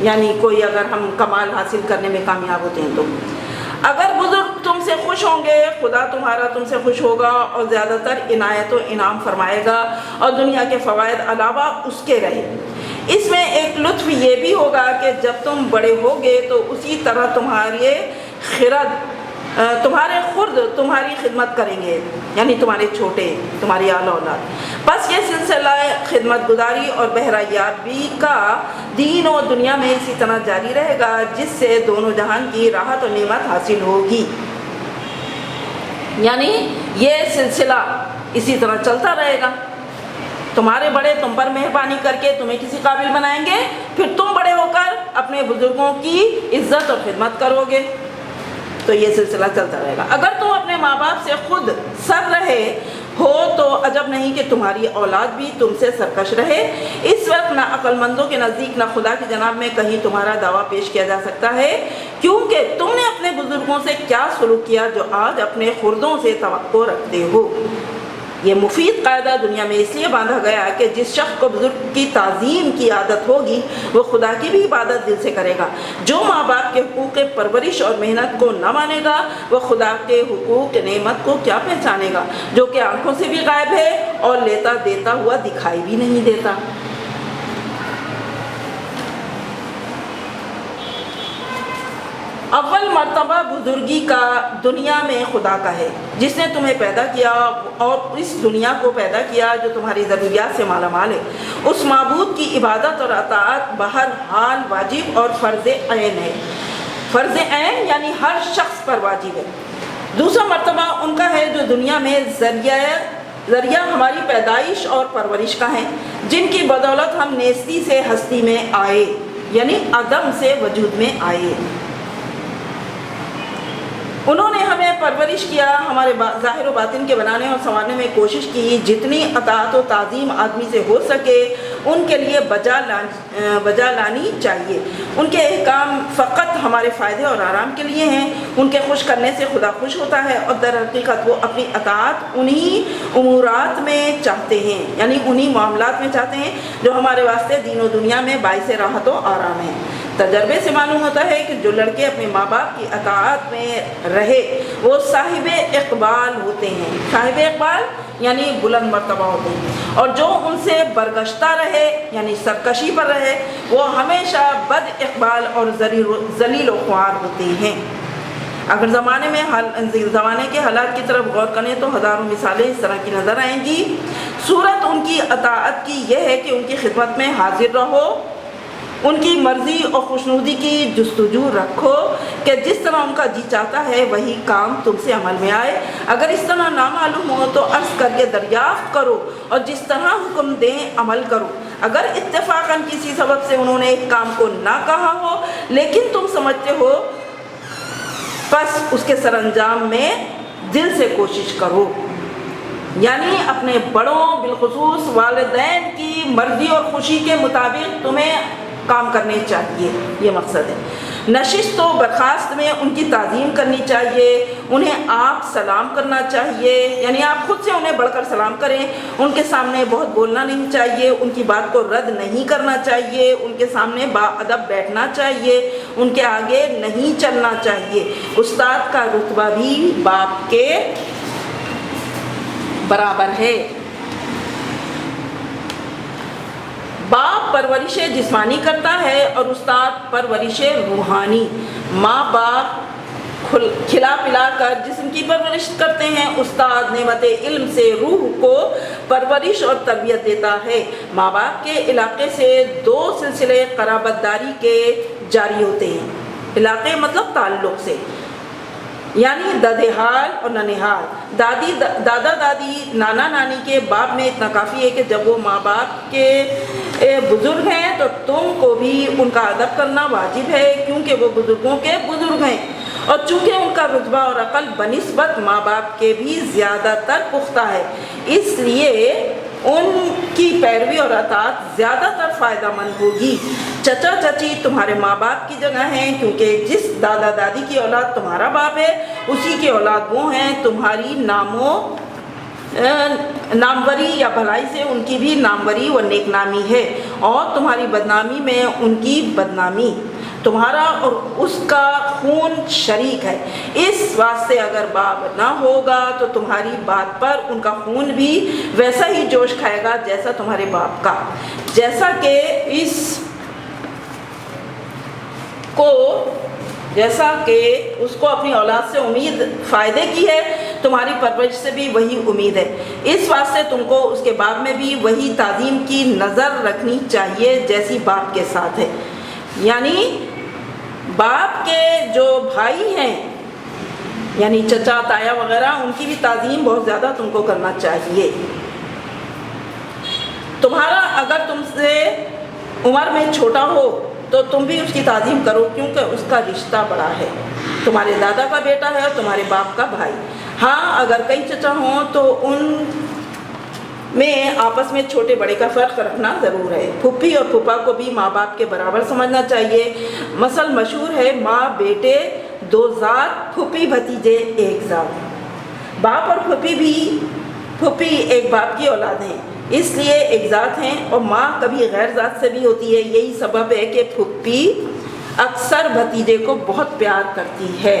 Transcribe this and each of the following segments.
یعنی کوئی اگر ہم کمال حاصل کرنے میں کامیاب ہوتے ہیں تو اگر بزرگ تم سے خوش ہوں گے خدا تمہارا تم سے خوش ہوگا اور زیادہ تر عنایت و انعام فرمائے گا اور دنیا کے فوائد علاوہ اس کے رہے۔ اس میں ایک لطف یہ بھی ہوگا کہ جب تم بڑے ہوگے تو اسی طرح تمہارے خرد تمہاری خدمت کریں گے، یعنی تمہارے چھوٹے، تمہاری اعلی اولاد۔ بس یہ سلسلہ خدمت گزاری اور بہرایابی کا دین و دنیا میں اسی طرح جاری رہے گا جس سے دونوں جہان کی راحت و نعمت حاصل ہوگی، یعنی یہ سلسلہ اسی طرح چلتا رہے گا۔ تمہارے بڑے تم پر مہربانی کر کے تمہیں کسی قابل بنائیں گے، پھر تم بڑے ہو کر اپنے بزرگوں کی عزت اور خدمت کرو گے، تو یہ سلسلہ چلتا رہے گا۔ اگر تم اپنے ماں باپ سے خود سر رہے ہو تو عجب نہیں کہ تمہاری اولاد بھی تم سے سرکش رہے۔ اس وقت نہ عقل مندوں کے نزدیک نہ خدا کی جناب میں کہیں تمہارا دعویٰ پیش کیا جا سکتا ہے، کیونکہ تم نے اپنے بزرگوں سے کیا سلوک کیا جو آج اپنے خردوں سے توقع رکھتے ہو۔ یہ مفید قاعدہ دنیا میں اس لیے باندھا گیا کہ جس شخص کو بزرگ کی تعظیم کی عادت ہوگی وہ خدا کی بھی عبادت دل سے کرے گا۔ جو ماں باپ کے حقوق پرورش اور محنت کو نہ مانے گا وہ خدا کے حقوق نعمت کو کیا پہچانے گا جو کہ آنکھوں سے بھی غائب ہے اور لیتا دیتا ہوا دکھائی بھی نہیں دیتا۔ اول مرتبہ بزرگی کا دنیا میں خدا کا ہے جس نے تمہیں پیدا کیا اور اس دنیا کو پیدا کیا جو تمہاری ضروریات سے مالا مال ہے۔ اس معبود کی عبادت اور اطاعت بہرحال واجب اور فرض عین ہے۔ فرض عین یعنی ہر شخص پر واجب ہے۔ دوسرا مرتبہ ان کا ہے جو دنیا میں ذریعہ ہماری پیدائش اور پرورش کا ہے، جن کی بدولت ہم نیستی سے ہستی میں آئے، یعنی عدم سے وجود میں آئے۔ انہوں نے ہمیں پرورش کیا، ہمارے ظاہر و باطن کے بنانے اور سنوارنے میں کوشش کی، جتنی اطاعت و تعظیم آدمی سے ہو سکے ان کے لیے بجا لانی چاہیے۔ ان کے احکام فقط ہمارے فائدے اور آرام کے لیے ہیں۔ ان کے خوش کرنے سے خدا خوش ہوتا ہے اور در حقیقت وہ اپنی اطاعت انہی امورات میں چاہتے ہیں، یعنی انہی معاملات میں چاہتے ہیں جو ہمارے واسطے دین و دنیا میں باعث راحت و آرام ہے۔ تجربے سے معلوم ہوتا ہے کہ جو لڑکے اپنے ماں باپ کی اطاعت میں رہے وہ صاحب اقبال ہوتے ہیں۔ صاحب اقبال یعنی بلند مرتبہ ہوتے ہیں، اور جو ان سے برگشتہ رہے یعنی سرکشی پر رہے وہ ہمیشہ بد اقبال اور ذلیل و خوار ہوتے ہیں۔ اگر زمانے کے حالات کی طرف غور کریں تو ہزاروں مثالیں اس طرح کی نظر آئیں گی۔ صورت ان کی اطاعت کی یہ ہے کہ ان کی خدمت میں حاضر رہو، ان کی مرضی اور خوشنودی کی جستجو رکھو کہ جس طرح ان کا جی چاہتا ہے وہی کام تم سے عمل میں آئے۔ اگر اس طرح نہ معلوم ہو تو عرض کر کے دریافت کرو اور جس طرح حکم دیں عمل کرو۔ اگر اتفاقاً کسی سبب سے انہوں نے ایک کام کو نہ کہا ہو لیکن تم سمجھتے ہو بس اس کے سر انجام میں دل سے کوشش کرو، یعنی اپنے بڑوں بالخصوص والدین کی مرضی اور خوشی کے مطابق تمہیں کام کرنے چاہیے، یہ مقصد ہے۔ نشست و برخاست میں ان کی تعظیم کرنی چاہیے، انہیں آپ سلام کرنا چاہیے، یعنی آپ خود سے انہیں بڑھ کر سلام کریں۔ ان کے سامنے بہت بولنا نہیں چاہیے، ان کی بات کو رد نہیں کرنا چاہیے، ان کے سامنے باادب بیٹھنا چاہیے، ان کے آگے نہیں چلنا چاہیے۔ استاد کا رتبہ بھی باپ کے برابر ہے۔ باپ پرورش جسمانی کرتا ہے اور استاد پرورش روحانی۔ ماں باپ کھلا پلا کر جسم کی پرورش کرتے ہیں، استاد نعمت علم سے روح کو پرورش اور تربیت دیتا ہے۔ ماں باپ کے علاقے سے دو سلسلے قرابت داری کے جاری ہوتے ہیں۔ علاقے مطلب تعلق سے، یعنی ددھیال اور ننھیال۔ دادا دادی نانا نانی کے باب میں اتنا کافی ہے کہ جب وہ ماں باپ کے بزرگ ہیں تو تم کو بھی ان کا ادب کرنا واجب ہے، کیونکہ وہ بزرگوں کے بزرگ ہیں، اور چونکہ ان کا رتبہ اور عقل بنسبت ماں باپ کے بھی زیادہ تر پختہ ہے، اس لیے ان کی پیروی اور اطاعت زیادہ تر فائدہ مند ہوگی۔ چچا چچی تمہارے ماں باپ کی جگہ ہیں، کیونکہ جس دادا دادی کی اولاد تمہارا باپ ہے اسی کی اولاد وہ ہیں۔ تمہاری ناموں ناموری یا بھلائی سے ان کی بھی ناموری و نیک نامی ہے، اور تمہاری بدنامی میں ان کی بدنامی، تمہارا اور اس کا خون شریک ہے، اس واسطے اگر باپ نہ ہوگا تو تمہاری بات پر ان کا خون بھی ویسا ہی جوش کھائے گا جیسا تمہارے باپ کا، جیسا کہ اس کو اپنی اولاد سے امید فائدے کی ہے، تمہاری پرورش سے بھی وہی امید ہے، اس واسطے تم کو اس کے باب میں بھی وہی تعظیم کی نظر رکھنی چاہیے جیسی باپ کے ساتھ ہے۔ یعنی باپ کے جو بھائی ہیں، یعنی چچا تایا وغیرہ، ان کی بھی تعظیم بہت زیادہ تم کو کرنا چاہیے۔ تمہارا اگر تم سے عمر میں چھوٹا ہو تو تم بھی اس کی تعظیم کرو، کیونکہ اس کا رشتہ بڑا ہے، تمہارے دادا کا بیٹا ہے اور تمہارے باپ کا بھائی۔ ہاں اگر کئی چچا ہوں تو ان میں آپس میں چھوٹے بڑے کا فرق رکھنا ضرور ہے۔ پھوپھی اور پھوپھا کو بھی ماں باپ کے برابر سمجھنا چاہیے۔ مثل مشہور ہے، ماں بیٹے دو ذات، پھوپھی بھتیجے ایک ذات۔ باپ اور پھوپھی ایک باپ کی اولاد ہیں، اس لیے ایک ذات ہیں، اور ماں کبھی غیر ذات سے بھی ہوتی ہے۔ یہی سبب ہے کہ پھوپھی اکثر بھتیجے کو بہت پیار کرتی ہے۔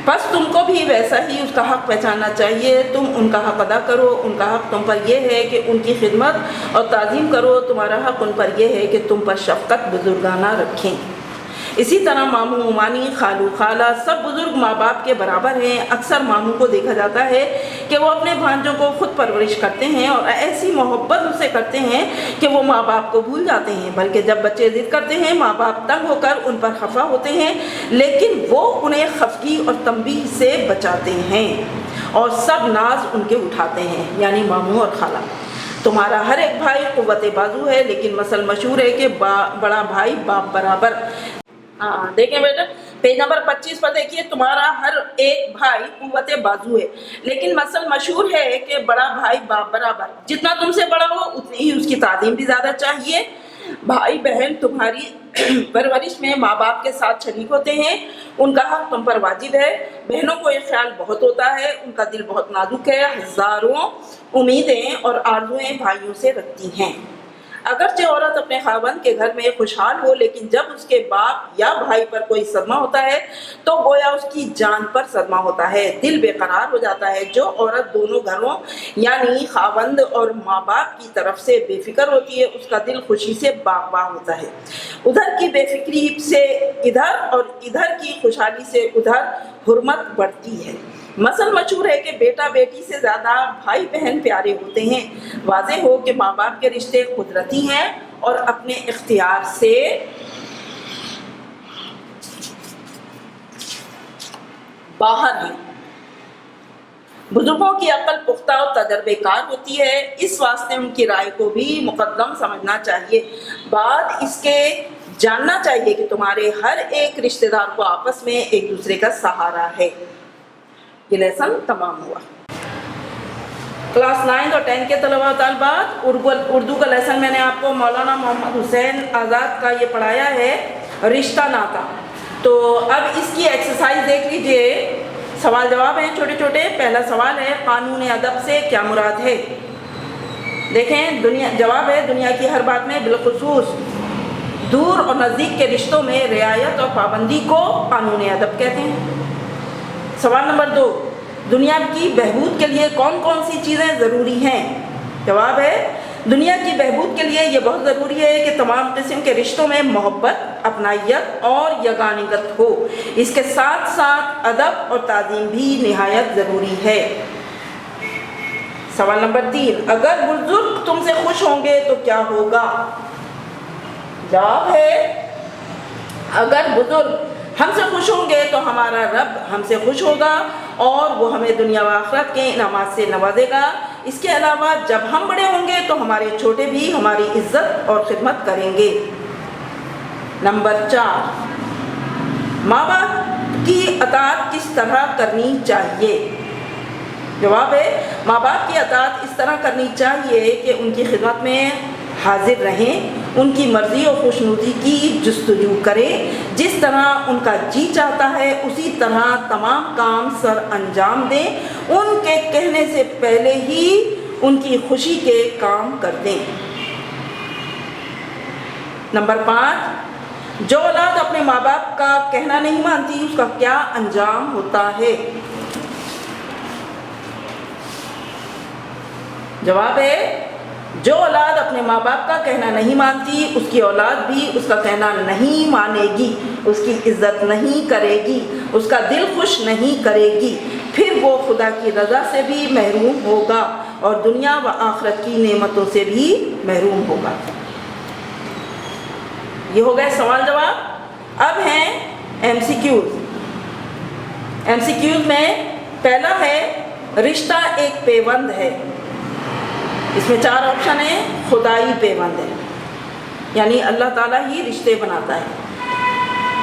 بس تم کو بھی ویسا ہی اس کا حق پہچاننا چاہیے، تم ان کا حق ادا کرو، ان کا حق تم پر یہ ہے کہ ان کی خدمت اور تعظیم کرو، تمہارا حق ان پر یہ ہے کہ تم پر شفقت بزرگانہ رکھیں۔ اسی طرح ماموں ممانی، خالو خالہ سب بزرگ ماں باپ کے برابر ہیں۔ اکثر ماموں کو دیکھا جاتا ہے کہ وہ اپنے بھانجوں کو خود پرورش کرتے ہیں اور ایسی محبت ان سے کرتے ہیں کہ وہ ماں باپ کو بھول جاتے ہیں، بلکہ جب بچے ضد کرتے ہیں ماں باپ تنگ ہو کر ان پر خفا ہوتے ہیں، لیکن وہ انہیں خفگی اور تنبیہ سے بچاتے ہیں اور سب ناز ان کے اٹھاتے ہیں، یعنی ماموں اور خالہ۔ تمہارا ہر ایک بھائی قوت بازو ہے، لیکن مثل مشہور ہے کہ بڑا بھائی باپ برابر۔ دیکھیں بیٹا پیج نمبر 25 پر دیکھیے، تمہارا ہر ایک بھائی قوت بازو ہے، لیکن مثل مشہور ہے کہ بڑا بھائی باپ برابر۔ جتنا تم سے بڑا ہو اتنی ہی اس کی تعظیم بھی زیادہ چاہیے۔ بھائی بہن تمہاری پرورش میں ماں باپ کے ساتھ شریک ہوتے ہیں، ان کا حق تم پر واجب ہے۔ بہنوں کو یہ خیال بہت ہوتا ہے، ان کا دل بہت نازک ہے، ہزاروں امیدیں اور آرزوئیں بھائیوں سے رکھتی ہیں۔ اگرچہ عورت اپنے خاوند کے گھر میں خوشحال ہو، لیکن جب اس کے باپ یا بھائی پر کوئی صدمہ ہوتا ہے تو گویا اس کی جان پر صدمہ ہوتا ہے، دل بے قرار ہو جاتا ہے۔ جو عورت دونوں گھروں یعنی خاوند اور ماں باپ کی طرف سے بے فکر ہوتی ہے، اس کا دل خوشی سے باغ باغ ہوتا ہے۔ ادھر کی بے فکری سے ادھر اور ادھر کی خوشحالی سے ادھر حرمت بڑھتی ہے۔ مثل مشہور ہے کہ بیٹا بیٹی سے زیادہ بھائی بہن پیارے ہوتے ہیں۔ واضح ہو کہ ماں باپ کے رشتے قدرتی ہیں اور اپنے اختیار سے باہر ہیں۔ بزرگوں کی عقل پختہ اور تجربے کار ہوتی ہے، اس واسطے ان کی رائے کو بھی مقدم سمجھنا چاہیے۔ بات اس کے جاننا چاہیے کہ تمہارے ہر ایک رشتہ دار کو آپس میں ایک دوسرے کا سہارا ہے۔ یہ لیسن تمام ہوا۔ کلاس 9 اور 10 کے طلباء و طالبات، اردو کا لیسن میں نے آپ کو مولانا محمد حسین آزاد کا یہ پڑھایا ہے، رشتہ ناتا۔ تو اب اس کی ایکسرسائز دیکھ لیجئے، سوال جواب ہیں چھوٹے چھوٹے۔ پہلا سوال ہے، قانون ادب سے کیا مراد ہے؟ دیکھیں جواب ہے، دنیا کی ہر بات میں بالخصوص دور اور نزدیک کے رشتوں میں رعایت اور پابندی کو قانون ادب کہتے ہیں۔ سوال نمبر 2، دنیا کی بہبود کے لیے کون کون سی چیزیں ضروری ہیں؟ جواب ہے، دنیا کی بہبود کے لیے یہ بہت ضروری ہے کہ تمام قسم کے رشتوں میں محبت، اپنائیت اور یگانگت ہو۔ اس کے ساتھ ساتھ ادب اور تعظیم بھی نہایت ضروری ہے۔ سوال نمبر 3، اگر بزرگ تم سے خوش ہوں گے تو کیا ہوگا؟ جواب ہے، اگر بزرگ ہم سے خوش ہوں گے تو ہمارا رب ہم سے خوش ہوگا اور وہ ہمیں دنیا و آخرت کے انعامات سے نوازے گا۔ اس کے علاوہ جب ہم بڑے ہوں گے تو ہمارے چھوٹے بھی ہماری عزت اور خدمت کریں گے۔ نمبر 4، ماں باپ کی اطاعت کس طرح کرنی چاہیے؟ جواب ہے، ماں باپ کی اطاعت اس طرح کرنی چاہیے کہ ان کی خدمت میں حاضر رہیں، ان کی مرضی اور خوشنودی کی جستجو کریں، جس طرح ان کا جی چاہتا ہے اسی طرح تمام کام سر انجام دیں، ان کے کہنے سے پہلے ہی ان کی خوشی کے کام کر دیں۔ نمبر 5، جو اولاد اپنے ماں باپ کا کہنا نہیں مانتی اس کا کیا انجام ہوتا ہے؟ جواب ہے، جو اولاد اپنے ماں باپ کا کہنا نہیں مانتی اس کی اولاد بھی اس کا کہنا نہیں مانے گی، اس کی عزت نہیں کرے گی، اس کا دل خوش نہیں کرے گی، پھر وہ خدا کی رضا سے بھی محروم ہوگا اور دنیا و آخرت کی نعمتوں سے بھی محروم ہوگا۔ یہ ہو گئے سوال جواب۔ اب ہیں M C Qs. M C Qs میں پہلا ہے، رشتہ ایک پیوند ہے۔ اس میں 4 آپشن ہیں۔ خدائی پیوند ہے، یعنی اللہ تعالیٰ ہی رشتے بناتا ہے۔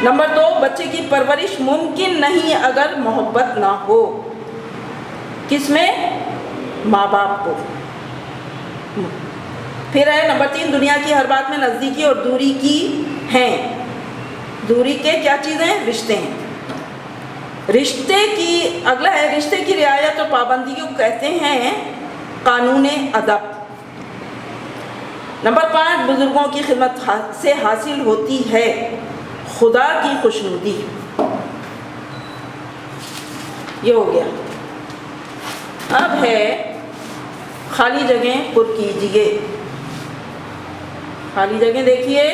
نمبر 2، بچے کی پرورش ممکن نہیں اگر محبت نہ ہو۔ کس میں؟ ماں باپ کو۔ پھر ہے نمبر 3، دنیا کی ہر بات میں نزدیکی اور دوری کی ہیں۔ دوری کے کیا چیزیں ہیں؟ رشتے ہیں۔ رشتے کی اگلا ہے، رشتے کی رعایت اور پابندی کو کہتے ہیں قانون ادب۔ نمبر 5، بزرگوں کی خدمت سے حاصل ہوتی ہے خدا کی خوشنودی۔ یہ ہو گیا۔ اب ہے خالی جگہیں پر کیجیے۔ خالی جگہیں دیکھیے۔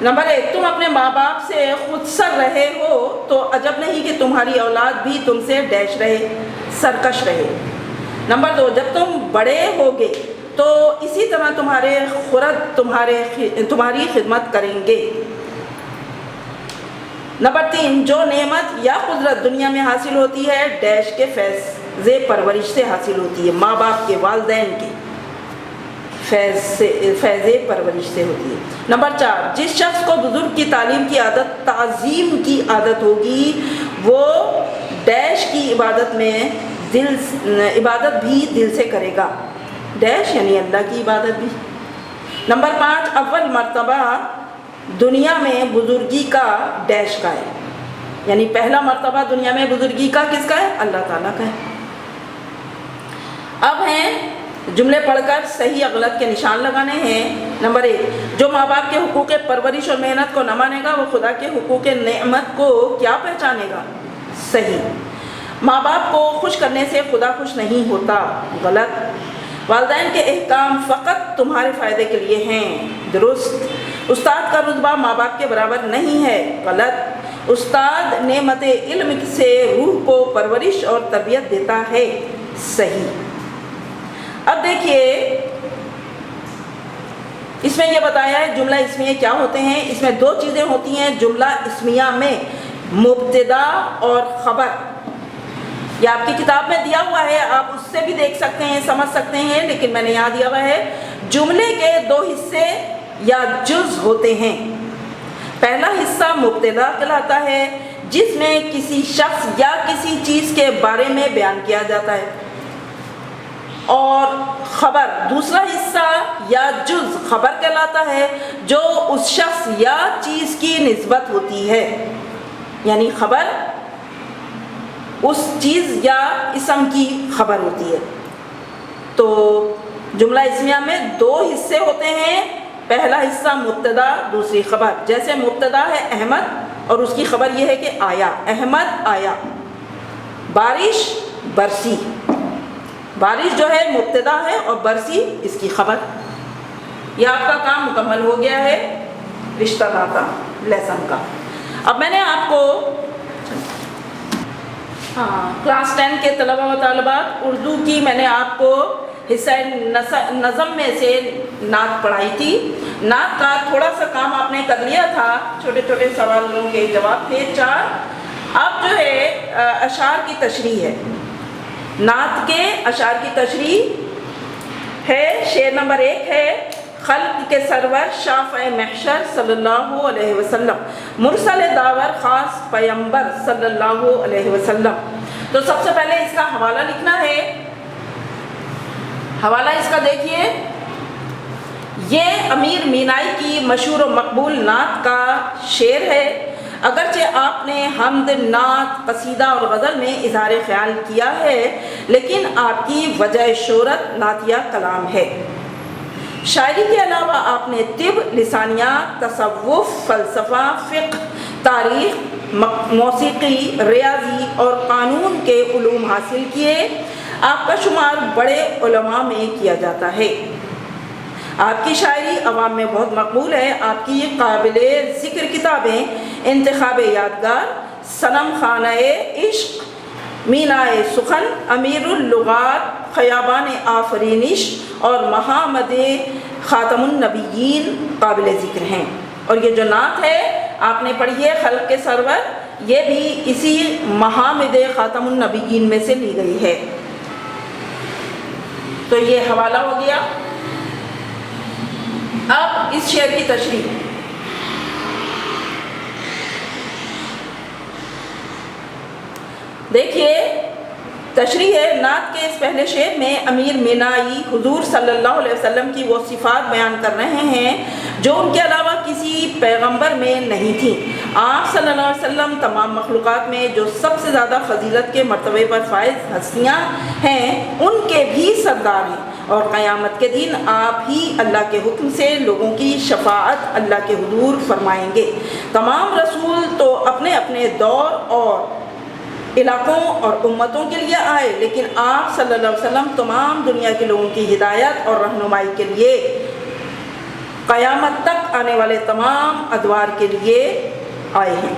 نمبر 1، تم اپنے ماں باپ سے خود سر رہے ہو تو عجب نہیں کہ تمہاری اولاد بھی تم سے ڈیش رہے، سرکش رہے۔ نمبر 2، جب تم بڑے ہوگے تو اسی طرح تمہارے خرد تمہاری خدمت کریں گے۔ نمبر 3، جو نعمت یا قدرت دنیا میں حاصل ہوتی ہے ڈیش کے فیض پرورش سے حاصل ہوتی ہے، ماں باپ کے، والدین کے فیض پرورش سے ہوتی ہے۔ نمبر 4، جس شخص کو بزرگ کی تعلیم کی عادت، تعظیم کی عادت ہوگی وہ ڈیش کی عبادت بھی دل سے کرے گا، ڈیش یعنی اللہ کی عبادت بھی۔ نمبر 5، اول مرتبہ دنیا میں بزرگی کا ڈیش کا ہے، یعنی پہلا مرتبہ دنیا میں بزرگی کا کس کا ہے؟ اللہ تعالیٰ کا ہے۔ اب ہیں جملے پڑھ کر صحیح غلط کے نشان لگانے ہیں۔ نمبر 1، جو ماں باپ کے حقوق پرورش اور محنت کو نہ مانے گا وہ خدا کے حقوق نعمت کو کیا پہچانے گا؟ صحیح۔ ماں باپ کو خوش کرنے سے خدا خوش نہیں ہوتا، غلط۔ والدین کے احکام فقط تمہارے فائدے کے لیے ہیں، درست۔ استاد کا رتبہ ماں باپ کے برابر نہیں ہے، غلط۔ استاد نعمت علم سے روح کو پرورش اور تربیت دیتا ہے، صحیح۔ اب دیکھیے اس میں یہ بتایا ہے جملہ اسمیہ کیا ہوتے ہیں۔ اس میں 2 چیزیں ہوتی ہیں جملہ اسمیہ میں، مبتدا اور خبر۔ یہ آپ کی کتاب میں دیا ہوا ہے، آپ اس سے بھی دیکھ سکتے ہیں، سمجھ سکتے ہیں، لیکن میں نے یہاں دیا ہوا ہے۔ جملے کے 2 حصے یا جز ہوتے ہیں۔ پہلا حصہ مبتدا کہلاتا ہے جس میں کسی شخص یا کسی چیز کے بارے میں بیان کیا جاتا ہے، اور خبر دوسرا حصہ یا جز خبر کہلاتا ہے جو اس شخص یا چیز کی نسبت ہوتی ہے، یعنی خبر اس چیز یا اسم کی خبر ہوتی ہے۔ تو جملہ اسمیہ میں 2 حصے ہوتے ہیں، پہلا حصہ مبتدا، دوسری خبر۔ جیسے مبتدا ہے احمد اور اس کی خبر یہ ہے کہ آیا، احمد آیا۔ بارش برسی، بارش جو ہے مبتدا ہے اور برسی اس کی خبر۔ یہ آپ کا کام مکمل ہو گیا ہے رشتہ داتا لیسن کا۔ اب میں نے آپ کو کلاس 10 کے طلبہ و طالبات اردو کی میں نے آپ کو حصہ نظم میں سے نعت پڑھائی تھی۔ نعت کا تھوڑا سا کام آپ نے کر لیا تھا، چھوٹے چھوٹے سوالوں کے جواب تھے 4۔ اب جو ہے اشعار کی تشریح ہے، نعت کے اشعار کی تشریح ہے۔ شعر نمبر 1 ہے، خلق کے سرور شافع محشر صلی اللہ علیہ وسلم، مرسل داور خاص پیمبر صلی اللہ علیہ وسلم۔ تو سب سے پہلے اس کا حوالہ لکھنا ہے۔ حوالہ اس کا دیکھیے، یہ امیر مینائی کی مشہور و مقبول نعت کا شعر ہے۔ اگرچہ آپ نے حمد، نعت، قصیدہ اور غزل میں اظہار خیال کیا ہے، لیکن آپ کی وجہ شہرت نعتیہ کلام ہے۔ شاعری کے علاوہ آپ نے طب، لسانیات، تصوف، فلسفہ، فقہ، تاریخ، موسیقی، ریاضی اور قانون کے علوم حاصل کیے۔ آپ کا شمار بڑے علماء میں کیا جاتا ہے۔ آپ کی شاعری عوام میں بہت مقبول ہے۔ آپ کی قابل ذکر کتابیں انتخاب یادگار، صنم خانہ عشق، مینائے سخن، امیر اللغات، خیابان آفرینش اور محمد خاتم النبیین قابل ذکر ہیں۔ اور یہ جو نعت ہے آپ نے پڑھی ہے خلق کے سرور، یہ بھی اسی محمد خاتم النبیین میں سے لی گئی ہے۔ تو یہ حوالہ ہو گیا۔ اب اس شعر کی تشریح۔ دیکھیے تشریح ہے۔ نعت کے اس پہلے شعر میں امیر مینائی حضور صلی اللہ علیہ وسلم کی وہ صفات بیان کر رہے ہیں جو ان کے علاوہ کسی پیغمبر میں نہیں تھیں۔ آپ صلی اللہ علیہ وسلم تمام مخلوقات میں جو سب سے زیادہ فضیلت کے مرتبے پر فائز ہستیاں ہیں ان کے بھی سردار ہیں، اور قیامت کے دن آپ ہی اللہ کے حکم سے لوگوں کی شفاعت اللہ کے حضور فرمائیں گے۔ تمام رسول تو اپنے اپنے دور اور علاقوں اور امتوں کے لیے آئے، لیکن آپ صلی اللہ علیہ وسلم تمام دنیا کے لوگوں کی ہدایت اور رہنمائی کے لیے قیامت تک آنے والے تمام ادوار کے لیے آئے ہیں۔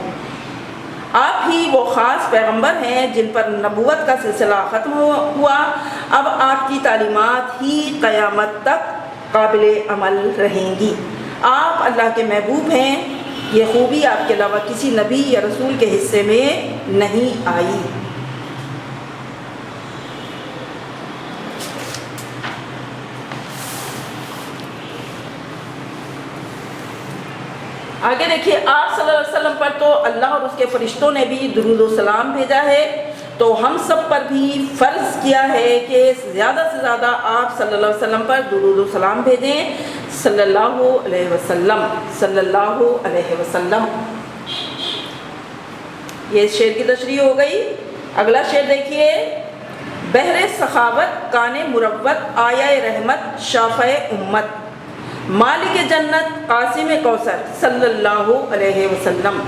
آپ ہی وہ خاص پیغمبر ہیں جن پر نبوت کا سلسلہ ختم ہوا۔ اب آپ کی تعلیمات ہی قیامت تک قابل عمل رہیں گی۔ آپ اللہ کے محبوب ہیں، یہ خوبی آپ کے علاوہ کسی نبی یا رسول کے حصے میں نہیں آئی۔ آگے دیکھیے، آپ صلی اللہ علیہ وسلم پر تو اللہ اور اس کے فرشتوں نے بھی درود و سلام بھیجا ہے، تو ہم سب پر بھی فرض کیا ہے کہ زیادہ سے زیادہ آپ صلی اللہ علیہ وسلم پر درود و سلام بھیجیں۔ صلی اللہ علیہ وسلم، صلی اللہ علیہ وسلم۔ یہ اس شعر کی تشریح ہو گئی۔ اگلا شعر دیکھیے، بحر سخاوت، کان مروت، آیا رحمت، شافع امت، مالک جنت، قاسم کوثر، صلی اللہ علیہ وسلم۔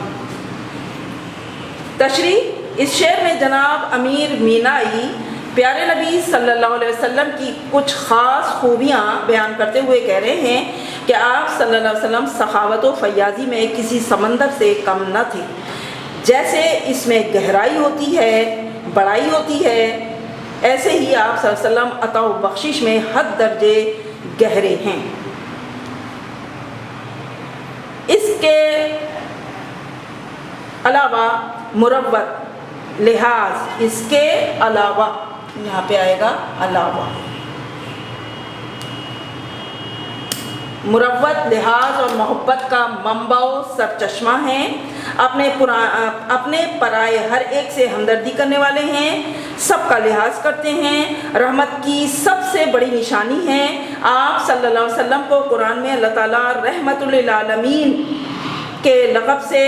تشریح، اس شعر میں جناب امیر مینائی پیارے نبی صلی اللہ علیہ وسلم کی کچھ خاص خوبیاں بیان کرتے ہوئے کہہ رہے ہیں کہ آپ صلی اللہ علیہ وسلم سخاوت و فیاضی میں کسی سمندر سے کم نہ تھے۔ جیسے اس میں گہرائی ہوتی ہے، بڑائی ہوتی ہے، ایسے ہی آپ صلی اللہ علیہ وسلم عطا و بخشش میں حد درجے گہرے ہیں۔ اس کے علاوہ مروت، لحاظ، اس کے علاوہ، یہاں پہ آئے گا علاوہ، مروت لحاظ اور محبت کا منبع و سرچشمہ ہیں۔ اپنے پرائے ہر ایک سے ہمدردی کرنے والے ہیں، سب کا لحاظ کرتے ہیں، رحمت کی سب سے بڑی نشانی ہیں۔ آپ صلی اللہ علیہ وسلم کو قرآن میں اللہ تعالیٰ رحمت للعالمین کے لقب سے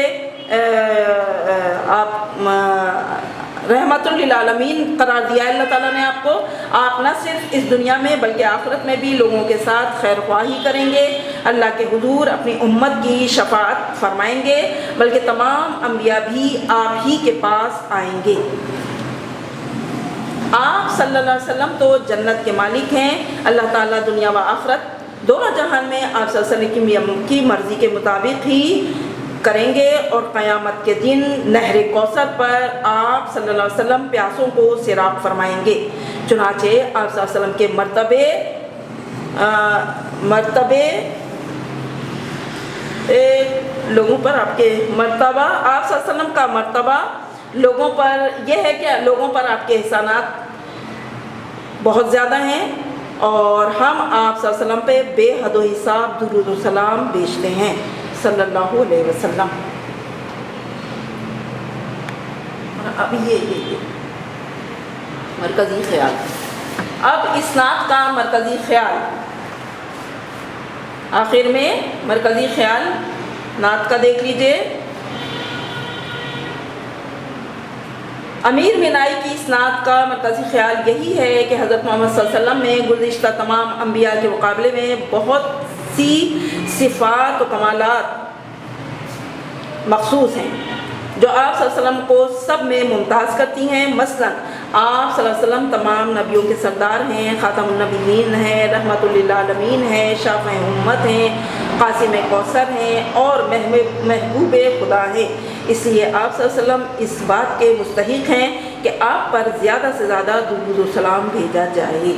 آپ رحمت للعالمین قرار دیا ہے اللہ تعالیٰ نے آپ کو۔ آپ نہ صرف اس دنیا میں بلکہ آخرت میں بھی لوگوں کے ساتھ خیر خواہی کریں گے، اللہ کے حضور اپنی امت کی شفاعت فرمائیں گے، بلکہ تمام انبیاء بھی آپ ہی کے پاس آئیں گے۔ آپ صلی اللہ علیہ وسلم تو جنت کے مالک ہیں۔ اللہ تعالیٰ دنیا و آخرت دونوں جہان میں آپ صلی اللہ علیہ وسلم کی مرضی کے مطابق ہی کریں گے، اور قیامت کے دن نہر کوثر پر آپ صلی اللہ علیہ وسلم پیاسوں کو سیراب فرمائیں گے۔ چنانچہ آپ صلی اللہ علیہ وسلم کے مرتبے لوگوں پر آپ کے مرتبہ، آپ صلی اللہ علیہ وسلم کا مرتبہ لوگوں پر یہ ہے کہ لوگوں پر آپ کے احسانات بہت زیادہ ہیں، اور ہم آپ صلی اللہ علیہ وسلم پہ بے حد و حساب درود و سلام بھیجتے ہیں، صلی اللہ علیہ وسلم۔ اب یہ مرکزی خیال، اب اسناد کا مرکزی خیال، آخر میں مرکزی خیال نعت کا دیکھ لیجئے۔ امیر مینائی کی اس نعت کا مرکزی خیال یہی ہے کہ حضرت محمد صلی اللہ علیہ وسلم میں گزشتہ تمام انبیاء کے مقابلے میں بہت سی صفات و کمالات مخصوص ہیں جو آپ صلی اللہ علیہ وسلم کو سب میں ممتاز کرتی ہیں۔ مثلا آپ صلی اللہ علیہ وسلم تمام نبیوں کے سردار ہیں، خاتم النبیین ہیں، رحمت للعالمین ہیں، شافع امت ہیں، قاسم کوثر ہیں اور محبوب خدا ہیں۔ اس لیے آپ صلی اللہ علیہ وسلم اس بات کے مستحق ہیں کہ آپ پر زیادہ سے زیادہ درود و سلام بھیجا جائے۔